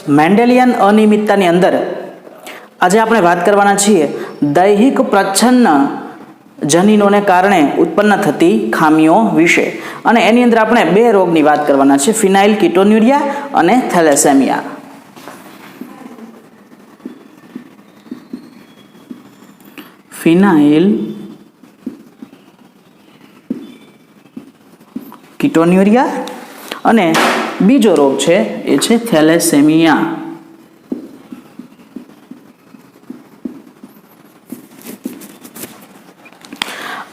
Mendelian અનિયમિતતાની અંદર આજે આપણે વાત કરવાના છીએ દૈહિક પ્રચ્છન્ન જનીનોને કારણે ઉત્પન્ન થતી ખામીઓ વિશે, અને એની અંદર આપણે બે રોગની વાત કરવાના છે, ફિનાઇલ કીટોન્યુરિયા અને થેલેસેમિયા. ફિનાઇલ કીટોન્યુરિયા અને બીજો રોગ છે એ છે થેલેસેમિયા.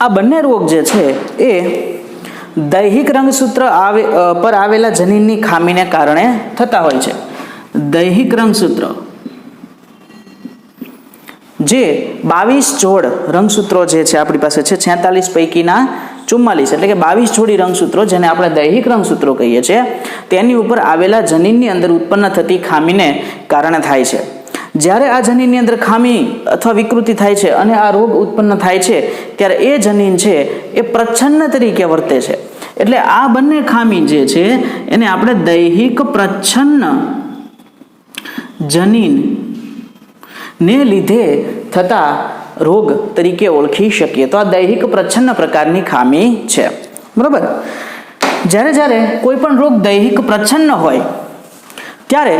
આ બંને રોગ જે છે એ દૈહિક રંગસૂત્ર પર આવેલા જનીનની ખામીને કારણે થતા હોય છે. દૈહિક રંગસૂત્ર જે 22 જોડ રંગસૂત્રો જે છે આપણી પાસે છે, 46 પૈકીના 44 એટલે કે 22 જોડી રંગસૂત્રો, જેને આપણે દૈહિક રંગસૂત્રો કહીએ છીએ, તેની ઉપર આવેલા જનીનની અંદર ઉત્પન્ન થતી ખામીને કારણે થાય છે. જ્યારે આ જનીનની અંદર ખામી અથવા વિકૃતિ થાય છે અને આ રોગ ઉત્પન્ન થાય છે, ત્યારે એ જનીન છે એ પ્રચ્છન્ન તરીકે વર્તે છે. એટલે આ બંને ખામી જે છે એને આપણે દૈહિક પ્રચ્છન્ન જનીન ને લીધે થતા રોગ તરીકે ઓળખી શકીએ. તો આ દૈહિક પ્રચ્છન્ન પ્રકારની ખામી છે. બરાબર. જ્યારે કોઈ પણ રોગ દૈહિક પ્રચ્છન્ન હોય ત્યારે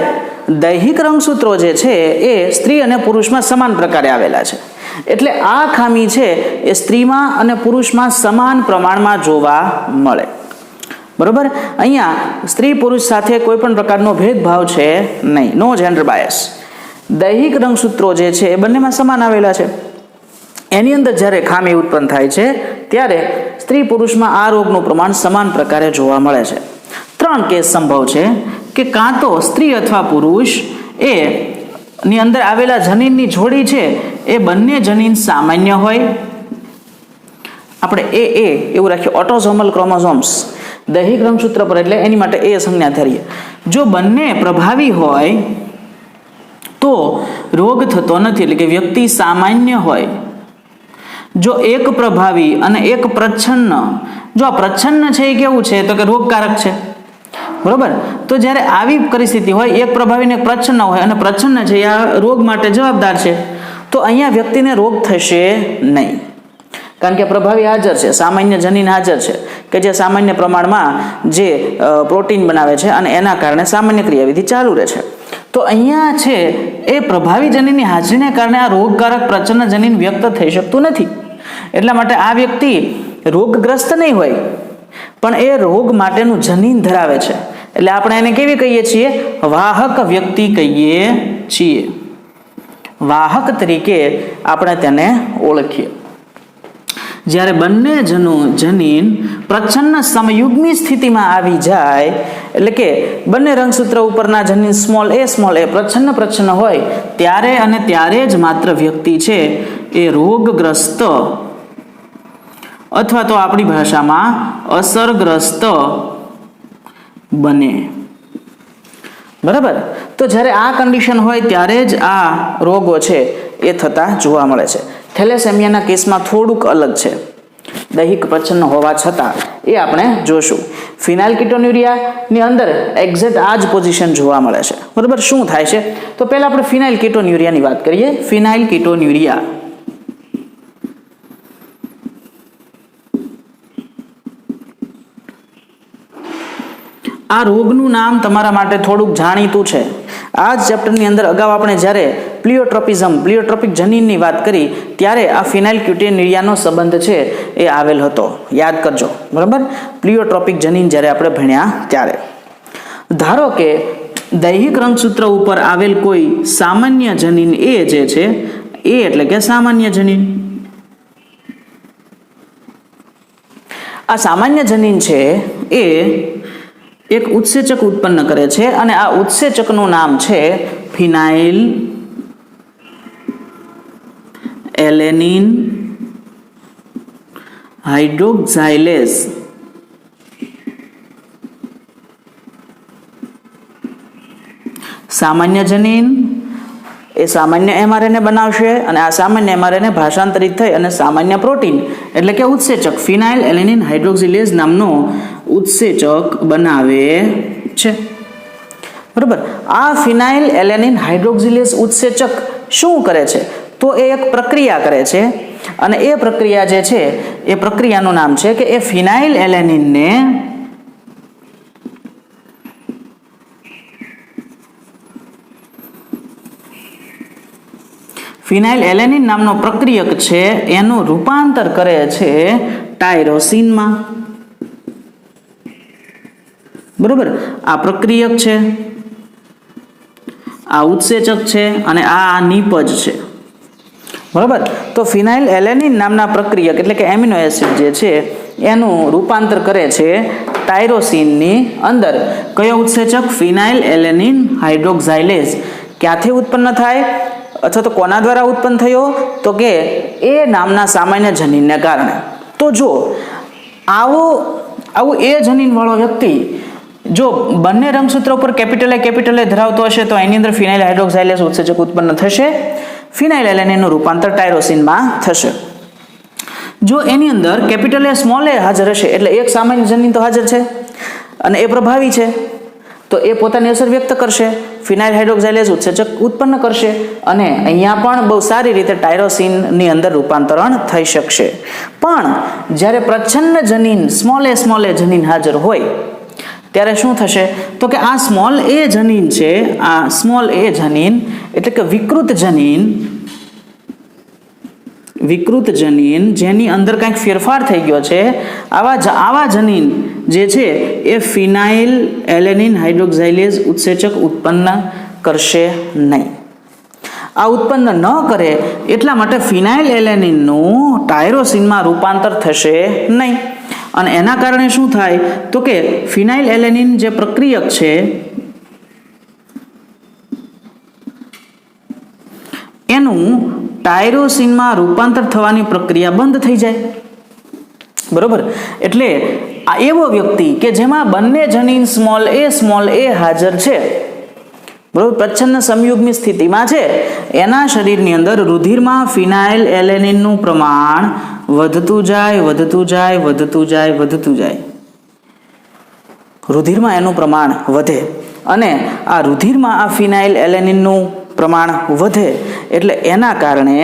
દૈહિક રંગસૂત્રો જે છે એ સ્ત્રી અને પુરુષમાં સમાન પ્રકારે આવેલા છે. એટલે આ ખામી છે એ સ્ત્રીમાં અને પુરુષમાં સમાન પ્રમાણમાં જોવા મળે. બરોબર. અહીંયા સ્ત્રી પુરુષ સાથે કોઈ પણ પ્રકારનો ભેદભાવ છે નહીં, નો જેન્ડર બાયસ. દૈહિક રંગસૂત્રો જે છે એ બંનેમાં સમાન આવેલા છે. એની અંદર જ્યારે ખામી ઉત્પન્ન થાય છે ત્યારે સ્ત્રી પુરુષમાં આ રોગનું પ્રમાણ સમાન પ્રકારે જોવા મળે છે. 3 કેસ સંભવ છે કે કાં તો સ્ત્રી અથવા પુરુષ ની અંદર આવેલા જનીનની જોડી છે એ બંને જનીન સામાન્ય હોય. આપણે એવું રાખીએ, ઓટોઝોમલ ક્રોમોઝોમ્સ દૈહિક રંગસૂત્ર પર, એટલે એની માટે એ સંજ્ઞા ધરીએ. જો બંને પ્રભાવી હોય તો રોગ થતો નથી, એટલે કે વ્યક્તિ સામાન્ય હોય. જો એક પ્રભાવી અને એક પ્રચ્છન્ન, જો આ પ્રચ્છન્ન છે એ કેવું છે તો કે રોગકારક છે. બરોબર. તો જ્યારે આવી પરિસ્થિતિ હોય, એક પ્રભાવી ને એક પ્રચ્છન્ન હોય, અને પ્રચ્છન્ન છે એ આ રોગ માટે જવાબદાર છે, તો અહીંયા વ્યક્તિને રોગ થશે નહીં. કારણ કે પ્રભાવી હાજર છે, સામાન્ય જનીન હાજર છે કે જે સામાન્ય પ્રમાણમાં જે પ્રોટીન બનાવે છે અને એના કારણે સામાન્ય ક્રિયાવિધિ ચાલુ રહે છે. તો અહીંયા છે એ પ્રભાવી જનીનની હાજરીને કારણે આ રોગકારક પ્રચ્છન્ન જનીન વ્યક્ત થઈ શકતું નથી. એટલા માટે આ વ્યક્તિ રોગગ્રસ્ત નહીં હોય, પણ એ રોગ માટેનું જનીન ધરાવે છે. એટલે આપણે એને કેવી કહીએ છીએ? વાહક વ્યક્તિ કહીએ છીએ. વાહક તરીકે આપણે તેને ઓળખીએ. જ્યારે બંને જનીન પ્રચ્છન્ન સમયુગ્મી સ્થિતિમાં આવી જાય, એટલે કે બંને રંગસૂત્ર ઉપરના જનીન સ્મોલ a પ્રચ્છન્ન હોય, ત્યારે અને ત્યારે જ માત્ર વ્યક્તિ છે એ રોગગ્રસ્ત અથવા તો આપણી ભાષામાં અસરગ્રસ્ત બને. બરાબર. તો જ્યારે આ કન્ડિશન હોય ત્યારે જ આ રોગો છે એ થતા જોવા મળે છે. થેલેસેમિયાના કેસમાં થોડુંક અલગ છે, દૈહિક પ્રચ્છન્ન હોવા છતાં, એ આપણે જોશું. ફિનાઇલ કીટોન્યુરિયાની અંદર એક્ઝેક્ટ આ જ પોઝિશન જોવા મળે છે. બરાબર. શું થાય છે? તો પહેલા આપણે ફિનાઇલ કીટોન્યુરિયાની વાત કરીએ. ફિનાઇલ કીટોન્યુરિયા આ રોગનું નામ તમારા માટે થોડુંક જાણીતું છે. આ જ ચેપ્ટરની અંદર અગાઉ આપણે જ્યારે પ્લિયોટ્રોપિક જનીનની વાત કરી ત્યારે આ ફિનાઇલ કીટોન્યુરિયાનો સંબંધ છે એ આવેલ હતો. યાદ કરજો. બરાબર. પ્લિયોટ્રોપિક જનીન જ્યારે આપણે ભણ્યા ત્યારે. ધારો કે દૈહિક રંગસૂત્ર ઉપર આવેલ કોઈ સામાન્ય જનીન એ જે છે એ એટલે કે સામાન્ય જનીન. આ સામાન્ય જનીન છે એ એક ઉત્સેચક ઉત્પન્ન કરે છે અને આ ઉત્સેચકનું નામ છે ફિનાઇલ એલેનિન હાઇડ્રોક્સાઇલેઝ. સામાન્ય જનીન એ સામાન્ય mRNA બનાવશે અને આ સામાન્ય mRNA ભાષાંતરિત થઈ અને સામાન્ય પ્રોટીન એટલે કે ઉત્સેચક ફિનાઇલ એલેનિન હાઇડ્રોક્સિલેઝ નામનો ઉત્સેચક બનાવે છે. બરાબર. આ ફિનાઇલ એલેનિન હાઇડ્રોક્સિલેઝ ઉત્સેચક શું કરે છે? તો એ એક પ્રક્રિયા કરે છે અને એ પ્રક્રિયા જે છે એ પ્રક્રિયાનું નામ છે કે એ ફિનાઇલ એલેનિનને ફિનાઇલ એલેનિન નામનો પ્રક્રિયક છે એનું રૂપાંતર કરે છે ટાયરોસિનમાં. બરોબર. આ પ્રક્રિયક છે, આ ઉત્સેચક છે અને આ નિપજ છે. બરોબર. તો ફિનાઇલ એલેનિન નામના પ્રક્રિયક એટલે કે એમિનો એસિડ જે છે એનું રૂપાંતર કરે છે ટાયરોસિનની અંદર. કયો ઉત્સેચક? ફિનાઇલ એલેનિન હાઇડ્રોક્સાઇલેઝ. ક્યાંથી ઉત્પન્ન થાય અથવા તો કોના દ્વારા ઉત્પન્ન થયો? તો કે એ નામના સામાન્ય જનીનને કારણે. તો જો આવું એ જનીનવાળો વ્યક્તિ જો બંને રંગસૂત્ર ઉપર કેપિટલ એ ધરાવતો હશે તો એની અંદર ફિનાઇલ હાઇડ્રોક્સાઇલેઝ ઉત્સેચક ઉત્પન્ન થશે. ફિનાઇલ એલેનિનનું રૂપાંતર ટાયરોસિનમાં થશે. જો એની અંદર કેપિટલ એ સ્મોલ એ હાજર હશે એટલે એક સામાન્ય જનીન તો હાજર છે અને એ પ્રભાવી છે તો એ પોતાની અસર વ્યક્ત કરશે, ફિનાઇલ હાઇડ્રોક્સાઇલેઝ ઉત્સેચક ઉત્પન્ન કરશે અને અહીંયા પણ બહુ સારી રીતે ટાયરોસિનની અંદર રૂપાંતરણ થઈ શકશે. પણ જ્યારે પ્રચ્છન્ન જનીન સ્મોલ એ જનીન હાજર હોય ત્યારે શું થશે? તો કે આ સ્મોલ એ જનીન છે, આ સ્મોલ એ જનીન એટલે કે વિકૃત જનીન જેની અંદર કંઈક ફેરફાર થઈ ગયો છે આવા જનીન જે છે એ ફિનાઇલ એલેનિન હાઇડ્રોક્સાઇલેઝ ઉત્સેચક ઉત્પન્ન કરશે નહીં. આ ઉત્પન્ન ન કરે એટલા માટે ફિનાઇલ એલેનિનનું ટાયરોસિનમાં રૂપાંતર થશે નહીં અને એના કારણે શું થાય? તો કે ફિનાઇલ એલેનિન જે પ્રક્રિયક છે એનું ટાયરોસિનમાં રૂપાંતર થવાની પ્રક્રિયા બંધ થઈ જાય. બરોબર. એટલે આ એવો વ્યક્તિ કે જેમાં બંને જનીન સ્મોલ એ હાજર છે, બરોબર, પ્રચ્છન્ન સંયુગ્મી સ્થિતિમાં છે, એના શરીરની અંદર રુધિરમાં ફિનાઇલ એલેનિનનું પ્રમાણ વધતું જાય. રુધિરમાં એનું પ્રમાણ વધે અને આ રુધિરમાં આ ફિનાઇલ એલેનિનનું પ્રમાણ વધે એટલે એના કારણે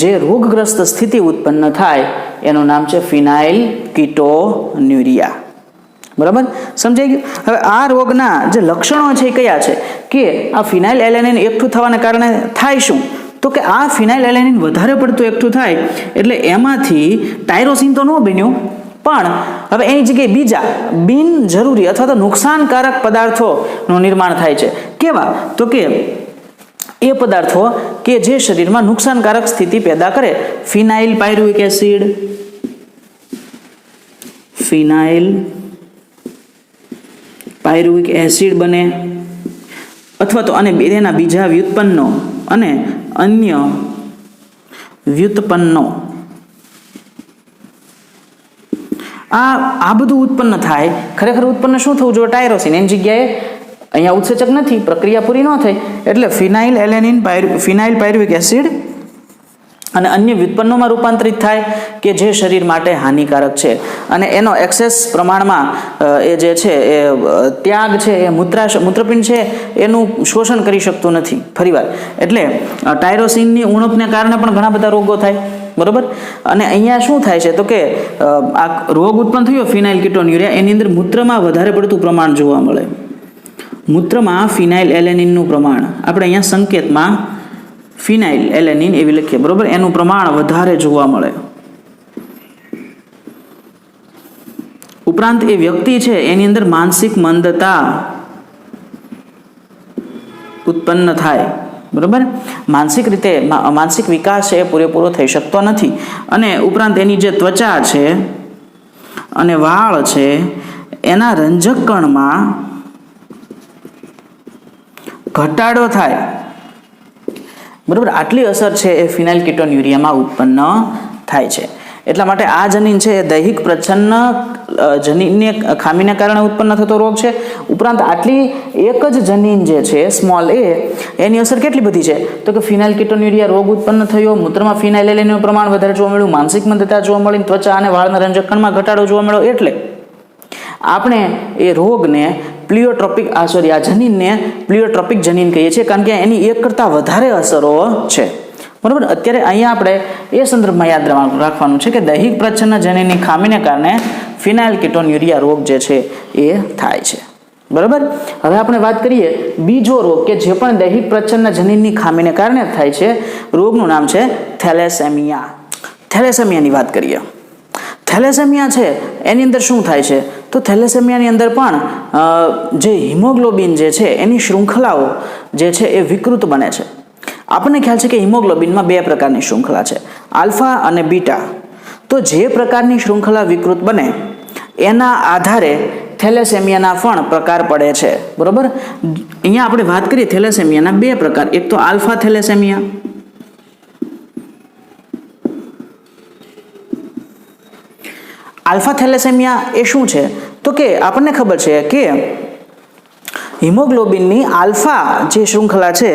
જે રોગગ્રસ્ત સ્થિતિ ઉત્પન્ન થાય એનું નામ છે ફિનાઇલ કીટોન્યુરિયા. બરાબર, સમજાઈ ગયું? હવે આ રોગના જે લક્ષણો છે એ કયા છે કે આ ફિનાઇલ એલેનિન એકઠું થવાને કારણે થાય શું? તો કે આ ફિનાઇલ એલેનિન વધારે પડતું એકઠું થાય એટલે એમાંથી ટાયરોસિન તો ન બન્યું પણ હવે એની જગ્યાએ બીજા બિનજરૂરી અથવા તો નુકસાનકારક પદાર્થોનું નિર્માણ થાય છે. કેવા? તો કે એ પદાર્થો કે જે શરીરમાં નુકસાનકારક સ્થિતિ પેદા કરે. ફિનાઇલ પાયરુવિક એસિડ બને અથવા તો અને એના બીજા વ્યુત્પન્નો અને અન્ય વ્યુત્પન્નો આ બધું ઉત્પન્ન થાય. ખરેખર ઉત્પન્ન શું થવું જોઈએ? ટાયરોસિન. એની જગ્યાએ અહીંયા ઉત્સેચક નથી, પ્રક્રિયા પૂરી ન થઈ એટલે ફિનાઇલ પાયરુવિક એસિડ અને અન્ય વ્યુત્પન્નોમાં રૂપાંતરિત થાય કે જે શરીર માટે હાનિકારક છે અને એનો એક્સેસ પ્રમાણમાં એ જે છે એ ત્યાગ છે એ મૂત્રપિંડ છે એનું શોષણ કરી શકતું નથી ફરીવાર. એટલે ટાયરોસિનની ઉણપને કારણે પણ ઘણા બધા રોગો થાય. બરોબર. અને અહીંયા શું થાય છે તો કે આ રોગ ઉત્પન્ન થયો ફિનાઇલ કીટોન્યુરિયા, એની અંદર મૂત્રમાં વધારે પડતું પ્રમાણ જોવા મળે. મૂત્રમાં ફિનાઇલ એલેનિનનું પ્રમાણ આપણે અહીંયા સંકેતમાં ફિનાઇલ એલેનિન એવી લખીએ. બરોબર, એનું પ્રમાણ વધારે જોવા મળે. ઉપરાંત એ વ્યક્તિ છે એની અંદર માનસિક મંદતા ઉત્પન્ન થાય. બરોબર, માનસિક વિકાસ છે એ પૂરેપૂરો થઈ શકતો નથી અને ઉપરાંત એની જે ત્વચા છે અને વાળ છે એના રંજક કણમાં ઘટાડો થાય. બરોબર, આટલી અસર છે એ ફિનાઇલ કીટોન્યુરિયામાં ઉત્પન્ન થાય છે. એટલા માટે આ જનીન છે એ દૈહિક પ્રચ્છન્ન જનીનની ખામીને કારણે ઉત્પન્ન થતો રોગ છે. ઉપરાંત આટલી એક જ જનીન જે છે સ્મોલ એ, એની અસર કેટલી બધી છે તો કે ફિનાઇલ કીટોન્યુરિયા રોગ ઉત્પન્ન થયો, મૂત્રમાં ફિનાઇલ એલેનિનનું પ્રમાણ વધારે જોવા મળ્યું, માનસિક મંદતા જોવા મળી, ત્વચા અને વાળના રંજક કણમાં ઘટાડો જોવા મળ્યો. એટલે આપણે એ રોગને પ્લિયોટ્રોપિક આ જનીનને પ્લિયોટ્રોપિક જનીન કહીએ છીએ, કારણ કે એની એક કરતાં વધારે અસરો છે, બરાબર. અત્યારે અહીંયા આપણે એ સંદર્ભમાં યાદ રાખવાનું છે કે દૈહિક પ્રચ્છન્ન જનીનની ખામીને કારણે ફિનાઇલકેટોન્યુરિયા રોગ જે છે એ થાય છે, બરાબર. હવે આપણે વાત કરીએ બીજો રોગ કે જે પણ દૈહિક પ્રચ્છન્ન જનીનની ખામીને કારણે થાય છે. રોગનું નામ છે થેલેસેમિયા. થેલેસેમિયાની વાત કરીએ. થેલેસેમિયા છે એની અંદર શું થાય છે? તો થેલેસેમિયાની અંદર પણ જે હિમોગ્લોબિન જે છે એની શૃંખલાઓ જે છે એ વિકૃત બને છે. આપણને ખ્યાલ છે કે હિમોગ્લોબિનમાં બે પ્રકારની શૃંખલા છે, આલ્ફા અને બીટા. તો જે પ્રકારની શૃંખલા વિકૃત બને એના આધારે થેલેસેમિયાના પણ પ્રકાર પડે છે, બરોબર. અહીંયા આપણે વાત કરીએ થેલેસેમિયાના બે પ્રકાર. એક તો આલ્ફા થેલેસેમિયા. આલ્ફા થેલેસેમિયા એ શું છે? તો કે આપણને ખબર છે કે હિમોગ્લોબિનની આલ્ફા જે શૃંખલા છે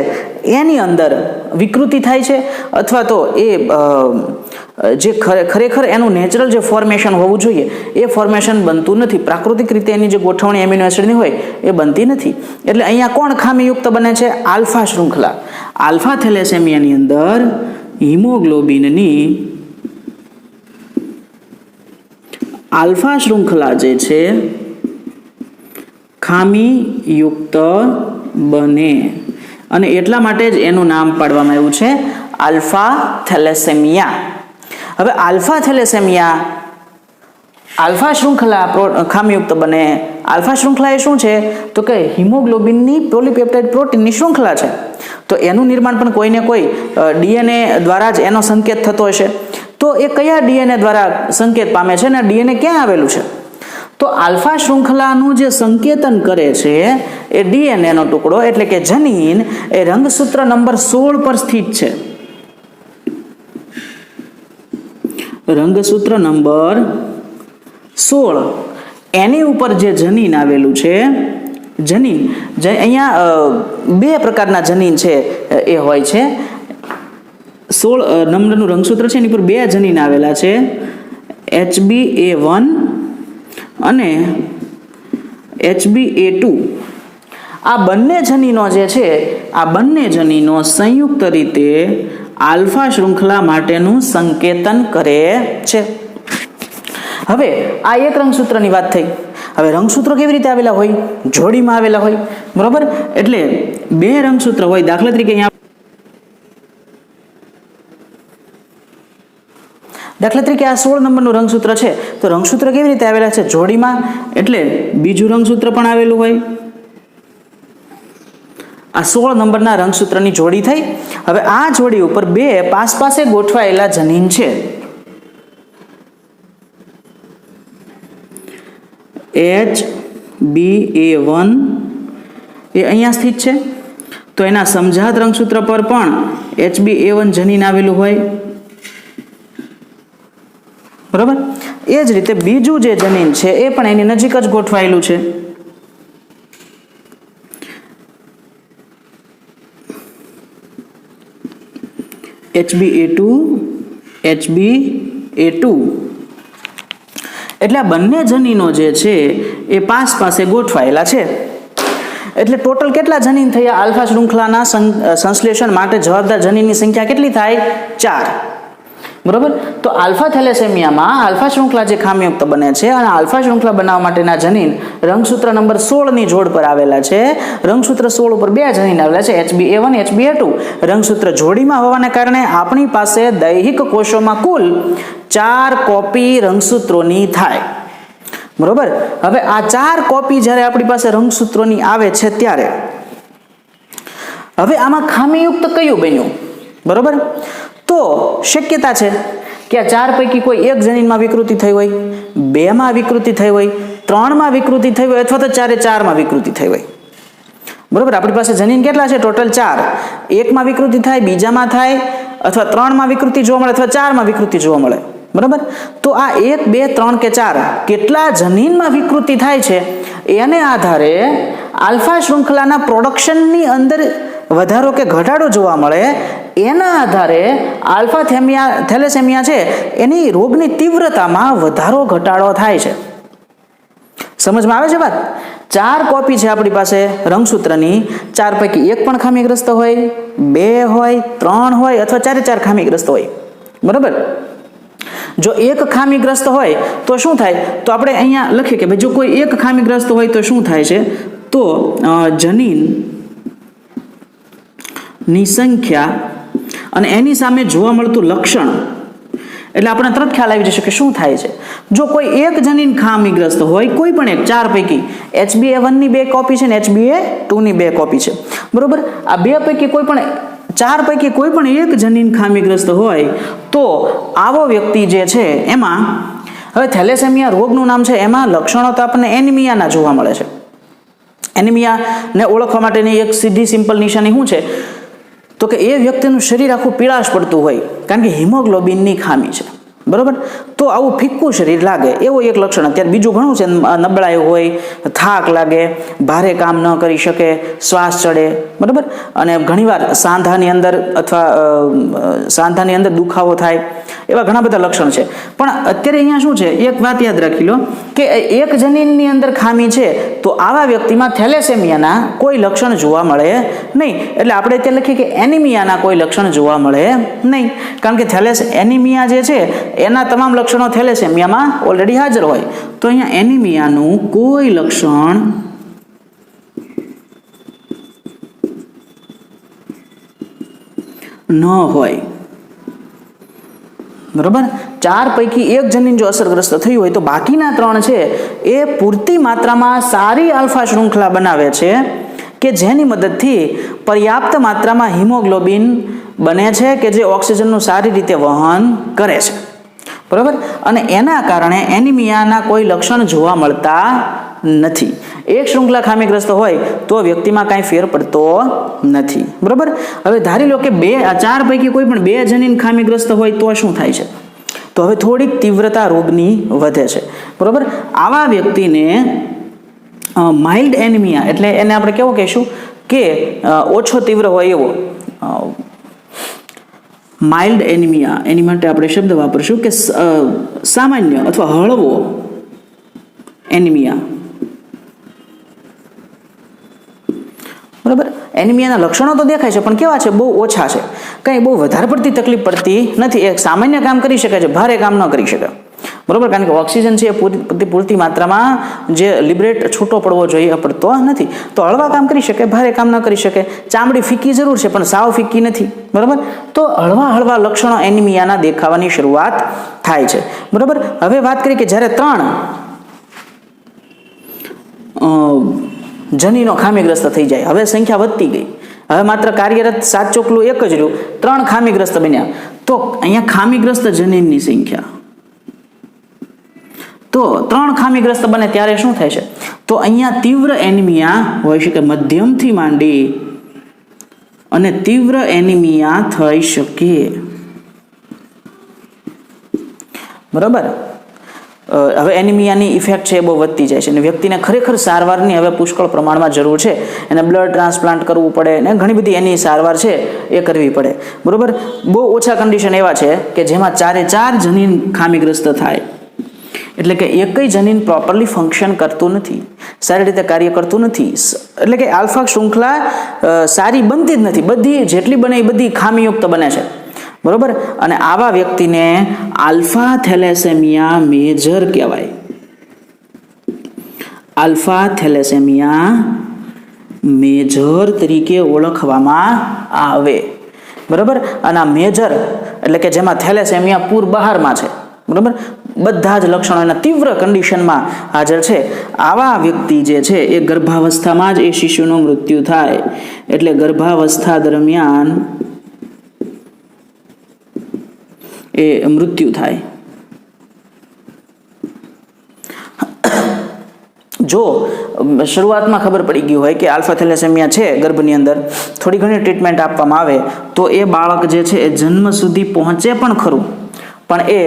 એની અંદર વિકૃતિ થાય છે, અથવા તો એ જે ખરેખર એનું નેચરલ જે ફોર્મેશન હોવું જોઈએ એ ફોર્મેશન બનતું નથી. પ્રાકૃતિક રીતે એની જે ગોઠવણી એમિનો એસિડની હોય એ બનતી નથી. એટલે અહીંયા કોણ ખામીયુક્ત બને છે? આલ્ફા શૃંખલા. આલ્ફા થેલેસેમિયાની અંદર હિમોગ્લોબિનની આલ્ફા શૃંખલા જે છે ખામીયુક્ત બને, અને એટલા માટે જ એનું નામ પાડવામાં આવ્યું છે આલ્ફા થેલેસેમિયા. હવે આલ્ફા થેલેસેમિયા, આલ્ફા શૃંખલા ખામીયુક્ત બને. આલ્ફા શૃંખલા એ શું છે? તો કે હિમોગ્લોબિનની પોલીપેપ્ટાઇડ પ્રોટીનની શૃંખલા છે. તો એનું નિર્માણ પણ કોઈને કોઈ ડીએનએ દ્વારા જ એનો સંકેત થતો હશે. તો એ કયા ડીએનએ દ્વારા સંકેત પામે છે અને ડીએનએ ક્યાં આવેલું છે? તો આલ્ફા શૃંખલાનું જે સંકેતન કરે છે એ ડીએનએનો ટુકડો એટલે કે જનીન એ રંગસૂત્ર નંબર 16 પર સ્થિત છે. રંગસૂત્ર નંબર 16 એની ઉપર જે જનીન આવેલું છે, જનીન અહીંયા બે પ્રકારના જનીન છે એ હોય છે. 16 નંબરનું રંગસૂત્ર છે એની પર બે જનીન આવેલા છે, HbA1 અને HbA2. આ બંને જનીનો જે છે, આ બંને જનીનો સંયુક્ત રીતે આલ્ફા શૃંખલા માટેનું સંકેતન કરે છે. હવે આ એક રંગસૂત્રની વાત થઈ. હવે રંગસૂત્રો કેવી રીતે આવેલા હોય? જોડીમાં આવેલા હોય, બરોબર. એટલે બે રંગસૂત્ર હોય. દાખલા તરીકે અહીંયા આ 16 નંબરનું રંગસૂત્ર છે, તો રંગસૂત્ર કેવી રીતે આવેલા છે? જોડીમાં. એટલે બીજું રંગસૂત્ર પણ આવેલું હોય. આ 16 નંબરના રંગસૂત્રની જોડી થઈ. હવે આ જોડી ઉપર બે પાસે ગોઠવાયેલા જનીન છે. HbA1 એ અહીંયા સ્થિત છે, તો એના સમજાત રંગસૂત્ર પર પણ HbA1 જનીન આવેલું હોય, બરાબર. એ જ રીતે બીજું જે જનીન છે એ પણ એની નજીક જ ગોઠવાયેલું છે. HbA2 એટલે આ બંને જનીનો જે છે એ પાસે ગોઠવાયેલા છે. એટલે ટોટલ કેટલા જનીન થયા? આલ્ફા શૃંખલાના સંશ્લેષણ માટે જવાબદાર જનીનની સંખ્યા કેટલી થાય? 4, બરોબર. તો આલ્ફા થેલેસેમિયામાં આલ્ફા શૃંખલા જે ખામીયુક્ત બને છે અને આલ્ફા શૃંખલા બનાવવા માટેના જનીન રંગસૂત્ર નંબર 16ની જોડ પર આવેલા છે. રંગસૂત્ર 16 ઉપર બે જનીન આવેલા છે, HbA1 HbA2. રંગસૂત્ર જોડીમાં હોવાને કારણે આપણી પાસે દૈહિક કોષોમાં કુલ 4 કોપી રંગસૂત્રોની થાય, બરોબર. હવે આ 4 કોપી જ્યારે આપણી પાસે રંગસૂત્રોની આવે છે ત્યારે હવે આમાં ખામીયુક્ત કયું બન્યું? બરોબર. તો શક્યતા છે કે આ 4 પૈકી કોઈ એક જનીનમાં વિકૃતિ થઈ હોય, 2માં વિકૃતિ થઈ હોય, 3માં વિકૃતિ થઈ હોય, અથવા તો 4માં વિકૃતિ થઈ હોય, બરોબર. આપણી પાસે જનીન કેટલા છે? ટોટલ 4. એકમાં વિકૃતિ થાય, બીજામાં થાય, અથવા 3માં વિકૃતિ જોવા મળે, અથવા 4માં વિકૃતિ જોવા મળે, બરાબર. તો આ 1 2 3 કે 4 કેટલા જનીનમાં વિકૃતિ થાય છે એને આધારે આલ્ફા શૃંખલાના પ્રોડક્શનની અંદર વધારો કે ઘટાડો જોવા મળે. એના આધારે આલ્ફા થેલેસેમિયા છે એની રોગની તીવ્રતામાં વધારો ઘટાડો થાય છે. સમજમાં આવે છે વાત? 4 કોપી છે આપણી પાસે રંગસૂત્રની, 4 પૈકી એક પણ ખામીગ્રસ્ત હોય, 2 હોય, 3 હોય અથવા 4 ખામીગ્રસ્ત હોય, બરાબર. જો એક ખામીગ્રસ્ત હોય તો શું થાય, તો આપણે અહીંયા લખીએ કે ભાઈ જો કોઈ એક ખામીગ્રસ્ત હોય તો શું થાય છે, તો જનીનની સંખ્યા અને એની સામે જોવા મળતું લક્ષણ, એટલે આપણે તરત ખ્યાલ આવી જશે કે શું થાય છે. જો કોઈ એક જનીન ખામીગ્રસ્ત હોય, કોઈ પણ એક 4 પૈકી, HbA1 ની 2 કોપી છે ને HbA2 ની 2 કોપી છે, બરોબર. આ 2 પૈકી કોઈ પણ 4 પૈકી કોઈ પણ એક જનીન ખામીગ્રસ્ત હોય તો આવો વ્યક્તિ જે છે એમાં, હવે થેલેસેમિયા રોગનું નામ છે, એમાં લક્ષણો તો આપણને એનિમિયાના જોવા મળે છે. એનિમિયાને ઓળખવા માટેની એક સીધી સિમ્પલ નિશાની શું છે, તો કે એ વ્યક્તિનું શરીર આખું પીળાશ પડતું હોય, કારણ કે હિમોગ્લોબિનની ખામી છે, બરોબર. તો આવું ફિક્કું શરીર લાગે, એવું એક લક્ષણ. અત્યારે બીજું ઘણું છે, નબળાઈ હોય, થાક લાગે, ભારે કામ ન કરી શકે, શ્વાસ ચડે, બરોબર. અને ઘણીવાર સાંધાની અંદર અથવા સાંધાની અંદર દુખાવો થાય, એવા ઘણા બધા લક્ષણ છે. પણ અત્યારે અહીંયા શું છે, એક વાત યાદ રાખી લો કે એક જનીનની અંદર ખામી છે તો આવા વ્યક્તિમાં થેલેસેમિયાના કોઈ લક્ષણ જોવા મળે નહીં. એટલે આપણે અત્યારે લખીએ કે એનિમિયાના કોઈ લક્ષણ જોવા મળે નહીં, કારણ કે એનિમિયા જે છે એના તમામ લક્ષણો થેલેસેમિયામાં ઓલરેડી હાજર હોય. તો અહીંયા એનિમિયાનું કોઈ લક્ષણ ન હોય, બરોબર. 4 પૈકી એક જનીન જો અસરગ્રસ્ત થયું હોય તો બાકીના 3 છે એ પૂરતી માત્રામાં સારી આલ્ફા શૃંખલા બનાવે છે કે જેની મદદથી પર્યાપ્ત માત્રામાં હિમોગ્લોબિન બને છે કે જે ઓક્સિજનનું સારી રીતે વહન કરે છે, બરોબર. અને એના કારણે એનિમિયાના કોઈ લક્ષણ જોવા મળતા નથી. એક શૃંખલા ખામીગ્રસ્ત હોય તો વ્યક્તિમાં કાંઈ ફેર પડતો નથી, બરોબર. હવે ધારી લો કે 4 પૈકી કોઈ પણ 2 જનીન ખામીગ્રસ્ત હોય તો શું થાય છે, તો હવે થોડીક તીવ્રતા રોગની વધે છે, બરોબર. આવા વ્યક્તિને માઇલ્ડ એનિમિયા, એટલે એને આપણે કેવો કહીશું કે ઓછો તીવ્ર હોય એવો માઇલ્ડ એનિમિયા, એની માટે આપણે શબ્દ વાપરશું કે સામાન્ય અથવા હળવો એનિમિયા, બરાબર. એનિમિયાના લક્ષણો તો દેખાય છે પણ કેવા છે, બહુ ઓછા છે, કંઈ બહુ વધારે પડતી તકલીફ પડતી નથી, એક સામાન્ય કામ કરી શકે છે, ભારે કામ ન કરી શકે, બરોબર. કારણ કે ઓક્સિજન છે એ પૂરતી માત્રામાં જે લિબરેટ છૂટો પડવો જોઈએ એ પડતો નથી. તો હળવા કામ કરી શકે, ભારે કામ ન કરી શકે. ચામડી ફીકી જરૂર છે પણ સાવ ફીકી નથી, બરોબર. તો હળવા લક્ષણો એનિમિયાના દેખાવાની શરૂઆત થાય છે, બરોબર. હવે વાત કરીએ કે જ્યારે 3 જનીનો ખામીગ્રસ્ત થઈ જાય, હવે સંખ્યા વધતી ગઈ, હવે માત્ર કાર્યરત 7 ચોકલું એક જ રહ્યું, 3 ખામીગ્રસ્ત બન્યા, તો અહીંયા ખામીગ્રસ્ત જનીનની સંખ્યા, તો 3 ખામીગ્રસ્ત બને ત્યારે શું થાય છે, તો અહીંયા તીવ્ર એનિમિયા હોય શકે, મધ્યમથી માંડી અને તીવ્ર એનિમિયા થઈ શકે, બરોબર. હવે એનિમિયાની ઇફેક્ટ છે એ બહુ વધતી જાય છે અને વ્યક્તિને ખરેખર સારવારની હવે પુષ્કળ પ્રમાણમાં જરૂર છે. એને બ્લડ ટ્રાન્સપ્લાન્ટ કરવું પડે ને ઘણી બધી એની સારવાર છે એ કરવી પડે, બરોબર. બહુ ઓછા કન્ડિશન એવા છે કે જેમાં 4 જનીન ખામીગ્રસ્ત થાય, એટલે કે એકય જનીન પ્રોપરલી ફંક્શન કરતું નથી, સારી રીતે કાર્ય કરતું નથી, એટલે કે આલ્ફા શૃંખલા સારી બનતી જ નથી, બધી જેટલી બને એ બધી ખામીયુક્ત બને છે, બરોબર. અને આવા વ્યક્તિને આલ્ફા થેલેસેમિયા મેજર કહેવાય, આલ્ફા થેલેસેમિયા મેજર તરીકે ઓળખવામાં આવે, બરોબર. અને આ મેજર એટલે કે જેમાં થેલેસેમિયા પૂર બહારમાં છે, બરોબર, બધા જ લક્ષણો એના તીવ્ર કન્ડિશનમાં હાજર છે, આવા વ્યક્તિ જે છે એ ગર્ભાવસ્થામાં જ એ શિશુનું મૃત્યુ થાય, એટલે ગર્ભાવસ્થા દરમિયાન એ મૃત્યુ થાય. જો શરૂઆતમાં ખબર પડી ગઈ હોય કે આલ્ફા થેલેસેમિયા છે ગર્ભની અંદર, થોડી ઘણી ટ્રીટમેન્ટ આપવામાં આવે તો એ બાળક જે છે એ જન્મ સુધી પહોંચે પણ ખરું, પણ એ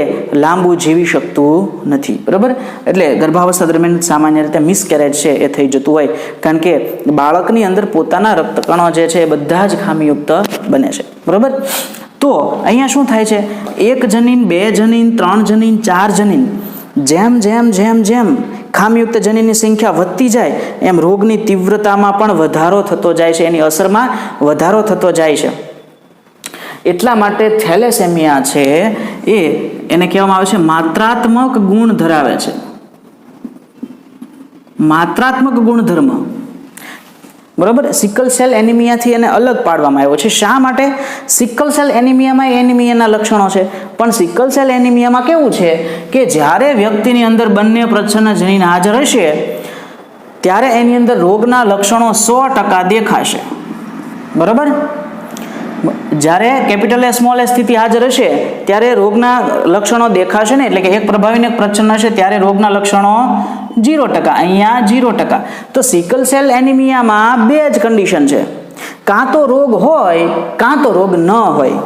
લાંબુ જીવી શકતું નથી, બરાબર. એટલે ગર્ભાવસ્થા દરમિયાન સામાન્ય રીતે મિસકેરેજ છે એ થઈ જતું હોય, કારણ કે બાળકની અંદર પોતાના રક્તકણો જે છે એ બધા જ ખામીયુક્ત બને છે, બરાબર. તો અહીંયા શું થાય છે, 1 જનીન, 2 જનીન, 3 જનીન, 4 જનીન, જેમ જેમ જેમ જેમ ખામીયુક્ત જનીનની સંખ્યા વધતી જાય એમ રોગની તીવ્રતામાં પણ વધારો થતો જાય છે, એની અસરમાં વધારો થતો જાય છે. એટલા માટે થેલેસેમિયા છે એને કહેવામાં આવે છે માત્રાત્મક ગુણ ધરાવે છે. માત્રાત્મક ગુણધર્મ, બરોબર. સિકલ સેલ એનિમિયાથી એને અલગ પાડવામાં આવ્યો છે. શા માટે? સિકલ સેલ એનિમિયામાં એનિમિયાના લક્ષણો છે, પણ સિકલ સેલ એનિમિયામાં કેવું છે કે જ્યારે વ્યક્તિની અંદર બંને પ્રચ્છન્ન જનીન હાજર હશે ત્યારે એની અંદર રોગના લક્ષણો 100% દેખાશે, બરોબર. જ્યારે કેપિટલ એ સ્મોલ એ સ્થિતિ હાજર હશે ત્યારે રોગના લક્ષણો દેખાશે ને, એટલે કે એક પ્રભાવી ને એક પ્રચ્છન્ન હશે ત્યારે રોગના લક્ષણો 0%, અહીંયા 0%. તો સિકલ સેલ એનિમિયામાં બે જ કન્ડિશન છે, કાં તો રોગ હોય કાં તો રોગ ન હોય.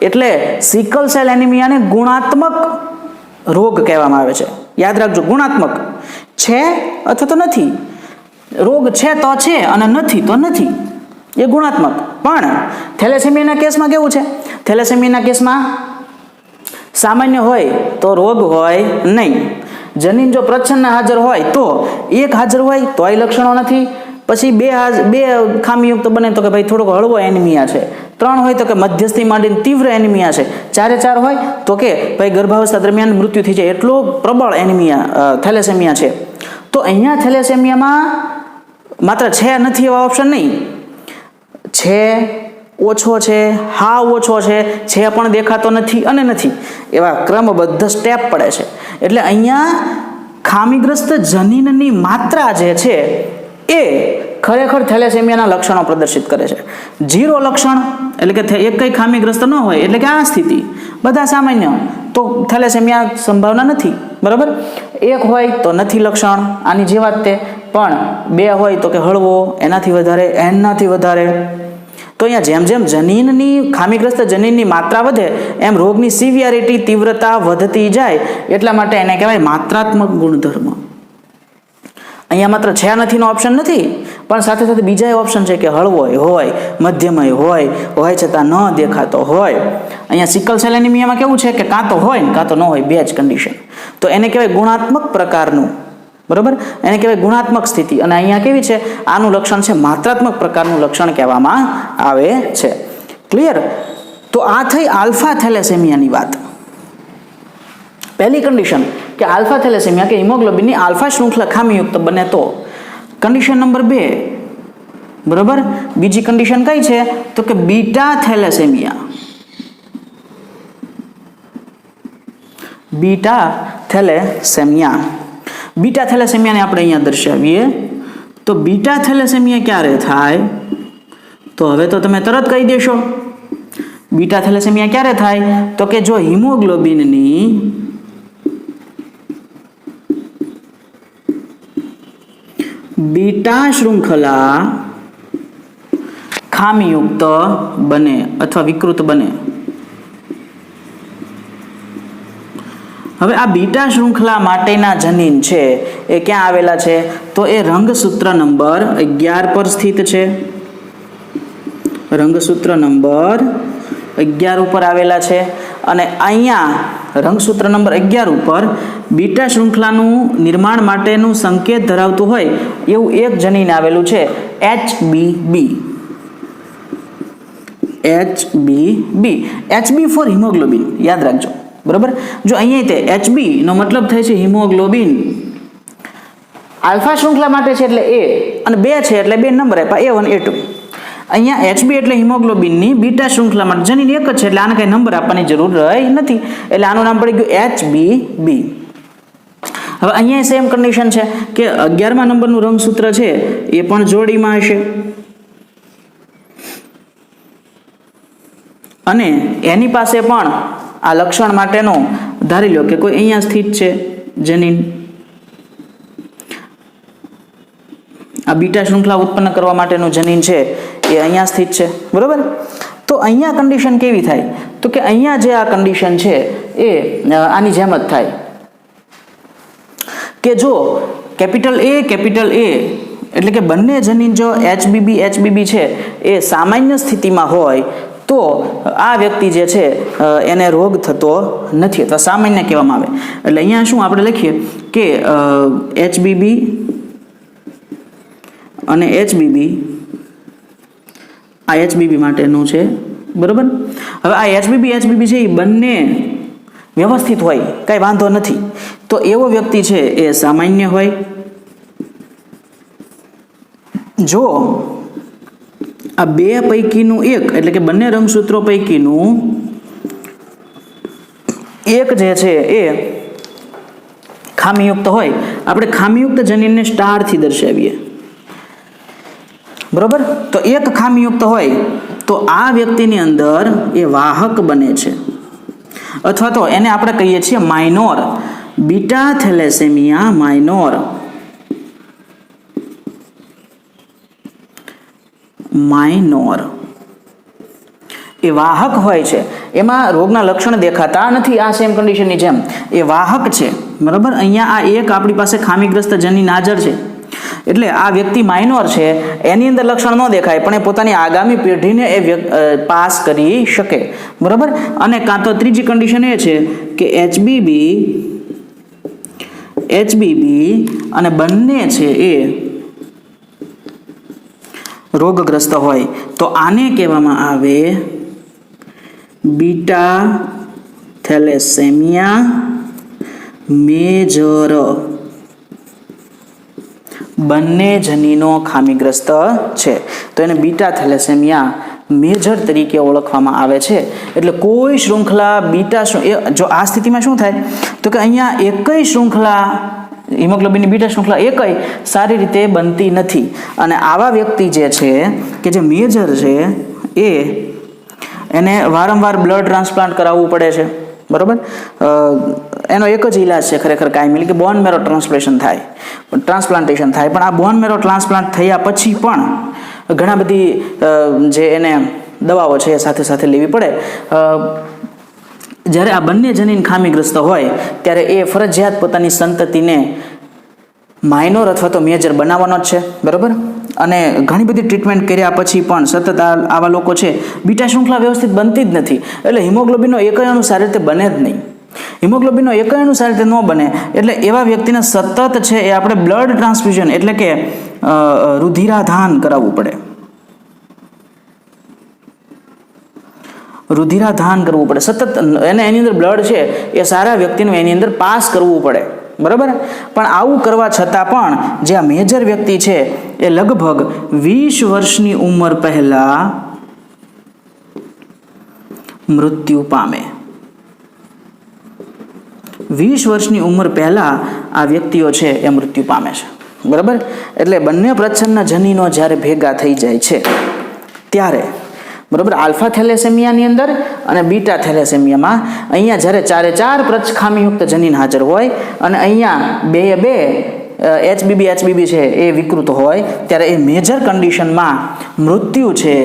એટલે સિકલ સેલ એનિમિયાને ગુણાત્મક રોગ કહેવામાં આવે છે. યાદ રાખજો, ગુણાત્મક છે અથવા તો નથી. રોગ છે તો છે અને નથી તો નથી, એ ગુણાત્મક. પણ થેલેસેમિયાના કેસમાં કેવું છે? થેલેસેમિયાના કેસમાં સામાન્ય હોય તો રોગ હોય નહીં. જનીન જો પ્રચ્છન્ન હાજર હોય તો એક હાજર હોય તોય લક્ષણો નથી, પછી બે ખામીયુક્ત બને તો કે ભાઈ થોડોક હળવો એનિમિયા છે, 3 હોય તો કે મધ્યસ્થી માંડીને તીવ્ર એનિમિયા છે, 4 હોય તો કે ભાઈ ગર્ભાવસ્થા દરમિયાન મૃત્યુ થઈ જાય એટલો પ્રબળ એનિમિયા થેલેસેમિયા છે. તો અહીંયા થેલેસેમિયામાં માત્ર છે નથી એવા ઓપ્શન નહીં, છે, ઓછો છે, હાવ ઓછો છે પણ દેખાતો નથી અને નથી, એવા ક્રમબદ્ધ સ્ટેપ પડે છે. એટલે અહીંયા ખામીગ્રસ્ત જનીનની માત્રા જે છે એ ખરેખર થેલેસેમિયાના લક્ષણો પ્રદર્શિત કરે છે. 0 લક્ષણ એટલે કે એક કઈ ખામીગ્રસ્ત ન હોય એટલે કે આ સ્થિતિ બધા સામાન્ય, તો થેલેસેમિયા સંભાવના નથી, બરાબર. 1 હોય તો નથી લક્ષણ, આની જે વાત તે. પણ 2 હોય તો કે હળવો, એનાથી વધારે, એનાથી વધારે. તો અહીંયા જેમ જેમ જનીનની ખામીગ્રસ્ત જનીનની માત્રા વધે એમ રોગની સિવિયરિટી તીવ્રતા વધતી જાય, એટલા માટે એને કહેવાય માત્રાત્મક ગુણધર્મ. અહીંયા માત્ર છે નથીનો ઓપ્શન નથી, પણ સાથે સાથે બીજા ઓપ્શન છે કે હળવો હોય, મધ્યમય હોય છતાં ન દેખાતો હોય. અહીંયા સિકલ સેલ એનિમિયામાં કેવું છે કે કાં તો હોય ને કાં તો ન હોય, બે જ કન્ડિશન. તો એને કહેવાય ગુણાત્મક પ્રકારનું, બરોબર, એને કહેવાય ગુણાત્મક સ્થિતિ. અને અહીંયા કેવી છે? આનું લક્ષણ છે માત્રાત્મક પ્રકારનું લક્ષણ કહેવામાં આવે છે. ક્લિયર? તો આ થઈ આલ્ફા થેલેસેમિયાની વાત. પહેલી કન્ડિશન કે આલ્ફા થેલેસેમિયા કે હિમોગ્લોબિનની આલ્ફા શૃંખલા ખામીયુક્ત બને તો. કન્ડિશન નંબર 2, બરોબર. બીજી કન્ડિશન કઈ છે? તો કે બીટા થેલેસેમિયા. બીટા થેલેસેમિયા થેલેસેમિયાને આપણે અહીંયા દર્શાવીએ તો બીટા થેલેસેમિયા ક્યારે થાય? તો હવે તો તમે તરત કહી દેશો. બીટા થેલેસેમિયા ક્યારે થાય? તો કે જો હિમોગ્લોબિનની બીટા શૃંખલા ખામીયુક્ત બને અથવા વિકૃત બને. હવે આ બીટા શૃંખલા માટેના જનીન છે એ ક્યાં આવેલા છે? તો એ રંગસૂત્ર નંબર 11 પર સ્થિત છે. રંગસૂત્ર નંબર 11 ઉપર આવેલા છે. અને અહીંયા રંગસૂત્ર નંબર 11 ઉપર બીટા શૃંખલાનું નિર્માણ માટેનું સંકેત ધરાવતું હોય એવું એક જનીન આવેલું છે, HBB. HB ફોર હિમોગ્લોબિન, યાદ રાખજો, બરાબર. જો અહીંયા તે HB નો મતલબ થાય છે હિમોગ્લોબિન. આલ્ફા શૃંખલા માટે છે એટલે A, અને 2 છે એટલે 2 નંબર આપ્યા, A1 A2. અહીંયા HB એટલે હિમોગ્લોબિનની બીટા શૃંખલા માટે જનીન એક જ છે એટલે આને કઈ નંબર આપવાની જરૂર રહી નથી, એટલે આનું નામ પડી ગયું HBB. હવે અહીંયા સેમ કન્ડિશન છે કે 11મા નંબરનું રંગસૂત્ર છે એ પણ જોડીમાં હશે, અને એની પાસે પણ આ લક્ષણ માટેનું ધારી લો કે કોઈ અહીંયા સ્થિત છે જનીન, આ બીટા શૃંખલા ઉત્પન્ન કરવા માટેનું જનીન છે એ અહીંયા સ્થિત છે, બરોબર. તો અહીંયા કન્ડિશન કેવી થાય? તો કે અહીંયા જે આ કન્ડિશન છે એ આની જેમ જ થાય કે જો કેપિટલ A એટલે કે બંને જનીન જો HBB છે એ સામાન્ય સ્થિતિમાં હોય તો આ વ્યક્તિ જે છે એને રોગ થતો નથી અથવા સામાન્ય કહેવામાં આવે. એટલે અહીંયા શું આપણે લખીએ કે HBB અને HBB, આ HBB માટેનું છે, બરાબર. હવે આ HBB છે એ બંને વ્યવસ્થિત હોય, કાંઈ વાંધો નથી, તો એવો વ્યક્તિ છે એ સામાન્ય હોય. જો આ બે પૈકીનું એક, એટલે કે બંને રંગસૂત્રો પૈકીનું એક જે છે એ ખામીયુક્ત હોય, આપણે ખામીયુક્ત જનીનને સ્ટારથી દર્શાવીએ, બરોબર. તો એક ખામીયુક્ત હોય તો આ વ્યક્તિની અંદર એ વાહક બને છે, અથવા તો એને આપણે કહીએ છીએ માઇનોર બીટા થેલેસેમિયા. માઇનોર એ વાહક હોય છે, એમાં રોગના લક્ષણ દેખાતા નથી, આ સેમ કન્ડિશનની જેમ એ વાહક છે, બરાબર. અહીંયા આ એક આપણી પાસે ખામીગ્રસ્ત જનીન હાજર છે, એટલે આ વ્યક્તિ માઇનોર છે, એની અંદર લક્ષણ ન દેખાય, પણ એ પોતાની આગામી પેઢીને એ પાસ કરી શકે, બરાબર. અને કાં તો ત્રીજી કન્ડિશન એ છે કે HBB અને બંને છે એ રોગગ્રસ્ત હોય, તો આને કહેવામાં આવે બીટા થેલેસેમિયા મેજર. બંને જનીનો ખામીગ્રસ્ત છે તો એને બીટા થેલેસેમિયા મેજર તરીકે ઓળખવામાં આવે છે. એટલે કોઈ શૃંખલા બીટા, જો આ સ્થિતિમાં શું થાય તો કે અહીંયા એકય શૃંખલા, હિમોગ્લોબિનની બીટા શૃંખલા એકય સારી રીતે બનતી નથી, અને આવા વ્યક્તિ જે છે કે જે મેજર છે એને વારંવાર બ્લડ ટ્રાન્સપ્લાન્ટ કરાવવું પડે છે, બરાબર. એનો એક જ ઈલાજ છે ખરેખર કાયમી, કે બોન મેરો ટ્રાન્સપ્લાન્ટેશન થાય. પણ આ બોન મેરો ટ્રાન્સપ્લાન્ટ થયા પછી પણ ઘણા બધી જે એને દવાઓ છે એ સાથે સાથે લેવી પડે. જ્યારે આ બંને જનીન ખામીગ્રસ્ત હોય ત્યારે એ ફરજિયાત પોતાની સંતતિને માઇનોર અથવા તો મેજર બનાવવાનો જ છે, બરાબર. અને ઘણી બધી ટ્રીટમેન્ટ કર્યા પછી પણ સતત આવા લોકો છે બીટા શૃંખલા વ્યવસ્થિત બનતી જ નથી, એટલે હિમોગ્લોબિનનો એકય અણુ સારી રીતે બને જ નહીં. હિમોગ્લોબિનનો એકય અણુ સારી રીતે ન બને એટલે એવા વ્યક્તિને સતત છે એ આપણે બ્લડ ટ્રાન્સફ્યુઝન એટલે કે રુધિરાધાન કરાવવું પડે. રુધિરાધાન કરવું પડે સતત, એને એની અંદર બ્લડ છે એ સારા વ્યક્તિનું એની અંદર પાસ કરવું પડે, બરાબર. પણ આવું કરવા છતાં પણ જે આ મેજર વ્યક્તિ છે એ લગભગ 20 વર્ષની ઉંમર પહેલા મૃત્યુ પામે. 20 વર્ષની ઉંમર પહેલા આ વ્યક્તિઓ છે એ મૃત્યુ પામે છે, બરાબર. એટલે બંને પ્રચ્છન્ન જનીનો જ્યારે ભેગા થઈ જાય છે ત્યારે, બરાબર, આલ્ફા થેલેસેમિયાની અંદર અને બીટા થેલેસેમિયામાં અહીંયા જ્યારે ચારે ચાર ખામીયુક્ત જનીન હાજર હોય અને અહીંયા બે HBB છે એ વિકૃત હોય ત્યારે એ મેજર કન્ડિશનમાં મૃત્યુ છે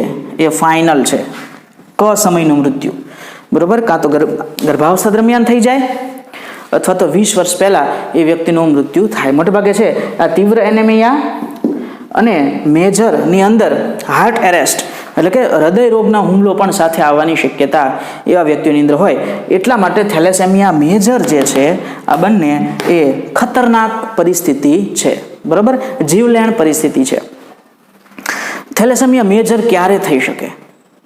એ ફાઇનલ છે, સમયનું મૃત્યુ, બરાબર. કાં તો ગર્ભાવસ્થા દરમિયાન થઈ જાય અથવા તો 20 વર્ષ પહેલા એ વ્યક્તિનું મૃત્યુ થાય. મોટે ભાગે છે આ તીવ્ર એનેમિયા અને મેજરની અંદર હાર્ટ એરેસ્ટ એટલે કે હૃદય રોગના હુમલો પણ સાથે આવવાની શક્યતા એવા વ્યક્તિઓની અંદર હોય. એટલા માટે થેલેસેમિયા મેજર જે છે આ બંને એ ખતરનાક પરિસ્થિતિ છે, બરાબર, જીવલેણ પરિસ્થિતિ છે. થેલેસેમિયા મેજર ક્યારે થઈ શકે,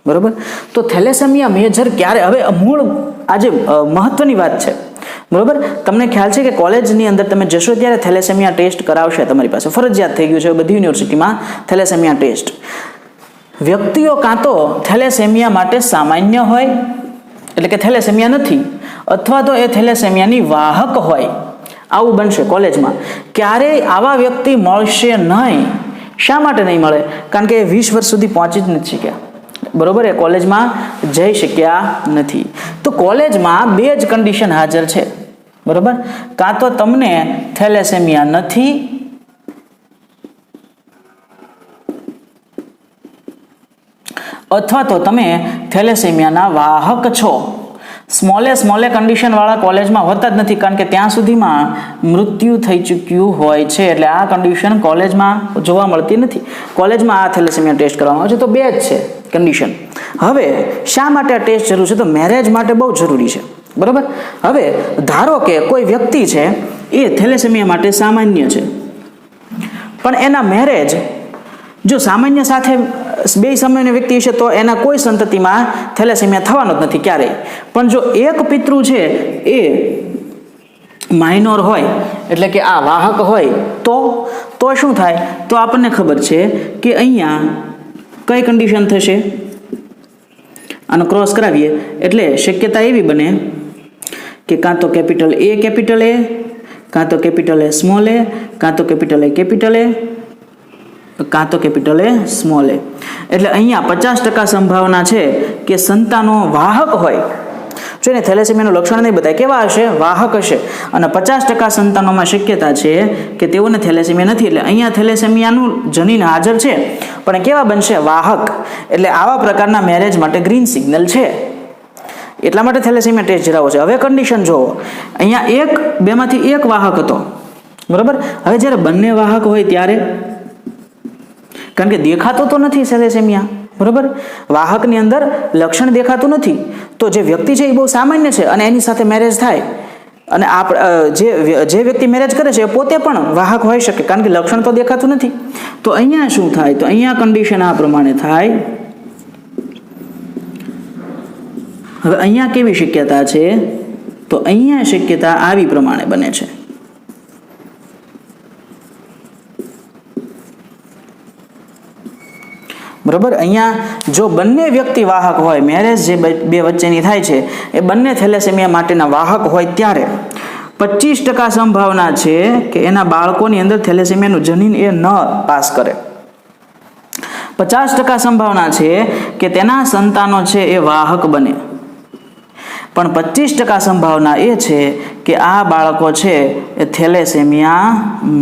બરાબર. તો થેલેસેમિયા મેજર ક્યારે, હવે મૂળ આજે મહત્વની વાત છે, બરાબર. તમને ખ્યાલ છે કે કોલેજની અંદર તમે જશો ત્યારે થેલેસેમિયા ટેસ્ટ કરાવશે, તમારી પાસે ફરજિયાત થઈ ગયું છે બધી યુનિવર્સિટીમાં થેલેસેમિયા ટેસ્ટ. વ્યક્તિઓ કાં તો થેલેસેમિયા માટે સામાન્ય હોય એટલે કે થેલેસેમિયા નથી, અથવા તો એ થેલેસેમિયાની વાહક હોય, આવું બનશે કોલેજમાં. ક્યારેય આવા વ્યક્તિ મળશે નહીં. શા માટે નહીં મળે? કારણ કે એ 20 વર્ષ સુધી પહોંચી જ નથી શક્યા, બરોબર, એ કોલેજમાં જઈ શક્યા નથી. તો કોલેજમાં બે જ કન્ડિશન હાજર છે, બરોબર. કાં તો તમને થેલેસેમિયા નથી અથવા તો તમે થેલેસેમિયાના વાહક છો. સ્મોલે કન્ડિશન વાળા કોલેજમાં હોતા જ નથી, કારણ કે ત્યાં સુધીમાં મૃત્યુ થઈ ચૂક્યું હોય છે, એટલે આ કન્ડિશન કોલેજમાં જોવા મળતી નથી. કોલેજમાં આ થેલેસેમિયા ટેસ્ટ કરવામાં આવે છે. તો બે જ છે કન્ડિશન. હવે શા માટે આ ટેસ્ટ જરૂર છે? તો મેરેજ માટે બહુ જરૂરી છે, બરાબર. હવે ધારો કે કોઈ વ્યક્તિ છે એ થેલેસેમિયા માટે સામાન્ય છે, પણ એના મેરેજ જો સામાન્ય સાથે બે સામાન્ય વ્યક્તિ છે તો એના કોઈ સંતતિમાં થેલેસેમિયા થવાનો જ નથી ક્યારેય. પણ જો એક પિતૃ છે એ માઇનોર હોય, એટલે કે આ વાહક હોય, તો શું થાય? તો આપણને ખબર છે કે અહીંયા કઈ કન્ડિશન થશે? આનો ક્રોસ કરાવીએ એટલે શક્યતા એવી બને કે કાં તો કેપિટલ A, કાં તો કેપિટલ A સ્મોલ a, કાં તો કેપિટલ A કેપિટલ A, કાં તો કેપિટલ A સ્મોલ a. એટલે અહીંયા 50% સંભાવના છે કે સંતાનો વાહક હોય. જો એને થેલેસેમિયાનું લક્ષણ નહીં બતાય, કેવા હશે? વાહક હશે. અને 50% સંતાનોમાં શક્યતા છે કે તેઓને થેલેસેમિયા નથી. એટલે અહીંયા થેલેસેમિયાનું જનીન હાજર છે, પણ કેવા બનશે? વાહક. એટલે આવા પ્રકારના મેરેજ માટે ગ્રીન સિગ્નલ છે. એટલા માટે થેલેસેમિયા ટેસ્ટ ધરાવો છે. હવે કન્ડિશન જુઓ, અહીંયા બેમાંથી એક વાહક હતો, બરાબર. હવે જ્યારે બંને વાહક હોય ત્યારે, કારણ કે દેખાતો તો નથી થેલેસેમિયા, બરાબર, વાહકની અંદર લક્ષણ દેખાતું નથી, તો જે વ્યક્તિ છે એ બહુ સામાન્ય છે અને એની સાથે મેરેજ થાય, અને જે વ્યક્તિ મેરેજ કરે છે એ પોતે પણ વાહક હોઈ શકે, કારણ કે લક્ષણ તો દેખાતું નથી. તો અહીંયા શું થાય? તો અહીંયા કન્ડિશન આ પ્રમાણે થાય. હવે અહીંયા કેવી શક્યતા છે? તો અહીંયા શક્યતા આવી પ્રમાણે બને છે. બરાબર. અહીંયા જો બંને વ્યક્તિ વાહક હોય, મેરેજ જે બે વચ્ચેની થાય છે એ બંને થેલેસેમિયા માટેના વાહક હોય, ત્યારે 25% સંભાવના છે કે એના બાળકોની અંદર થેલેસેમિયાનું જનીન એ ન પાસ કરે. 50% સંભાવના છે કે તેના સંતાનો છે એ વાહક બને, પણ 25% સંભાવના એ છે કે આ બાળકો છે એ થેલેસેમિયા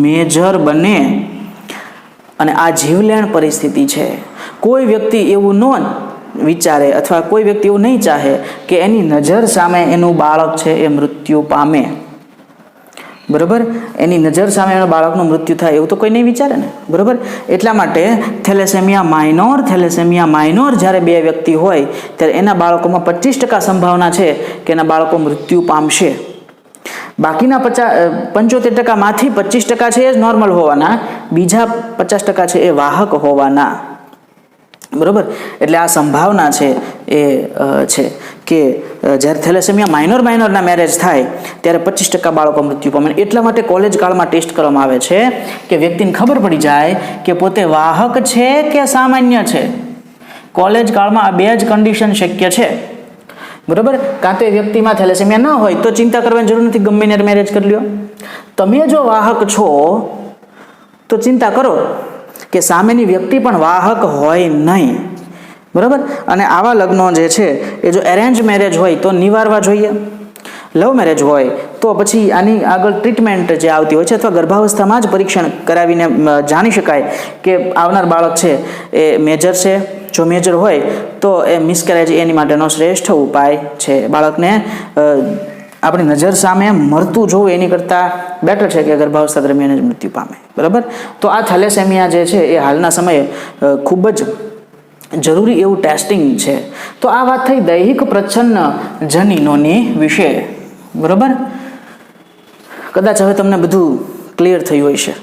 મેજર બને. અને આ જીવલેણ પરિસ્થિતિ છે. કોઈ વ્યક્તિ એવું ન વિચારે અથવા કોઈ વ્યક્તિ એવું નહીં ચાહે કે એની નજર સામે એનું બાળક છે એ મૃત્યુ પામે, બરાબર. એની નજર સામે એના બાળકનું મૃત્યુ થાય એવું તો કોઈ નહીં વિચારે ને, બરાબર. એટલા માટે થેલેસેમિયા માઇનોર જ્યારે બે વ્યક્તિ હોય ત્યારે એના બાળકોમાં 25% સંભાવના છે કે એના બાળકો મૃત્યુ પામશે. બાકીના 75% માંથી 25% છે એ જ નોર્મલ હોવાના, બીજા 50% છે એ વાહક હોવાના, બરાબર. એટલે આ સંભાવના છે એ છે કે જ્યારે થેલેસેમિયા માઇનોરના મેરેજ થાય ત્યારે 25% બાળકો મૃત્યુ પામે. એટલા માટે કોલેજ કાળમાં ટેસ્ટ કરવામાં આવે છે કે વ્યક્તિને ખબર પડી જાય કે પોતે વાહક છે કે સામાન્ય છે. કોલેજ કાળમાં આ બે જ કન્ડિશન શક્ય છે, બરાબર. કાં તો એ વ્યક્તિમાં થેલેસેમિયા ન હોય તો ચિંતા કરવાની જરૂર નથી, ગમે એને મેરેજ કરી લ્યો. તમે જો વાહક છો તો ચિંતા કરો કે સામેની વ્યક્તિ પણ વાહક હોય નહીં, બરાબર. અને આવા લગ્નો જે છે એ જો એરેન્જ મેરેજ હોય તો નિવારવા જોઈએ. લવ મેરેજ હોય તો પછી આની આગળ ટ્રીટમેન્ટ જે આવતી હોય છે, અથવા ગર્ભાવસ્થામાં જ પરીક્ષણ કરાવીને જાણી શકાય કે આવનાર બાળક છે એ મેજર છે. જો મેજર હોય તો એ મિસકેરેજ એની માટેનો શ્રેષ્ઠ ઉપાય છે. બાળકને આપણી નજર સામે મરતું જોવું એની કરતાં બેટર છે કે ગર્ભાવસ્થા દરમિયાન જ મૃત્યુ પામે, બરાબર. તો આ થેલેસેમિયા જે છે એ હાલના સમયે ખૂબ જ જરૂરી એવું ટેસ્ટિંગ છે. તો આ વાત થઈ દૈહિક પ્રચ્છન્ન જનીનોની વિશે, બરાબર. કદાચ હવે તમને બધું ક્લિયર થયું હોય છે.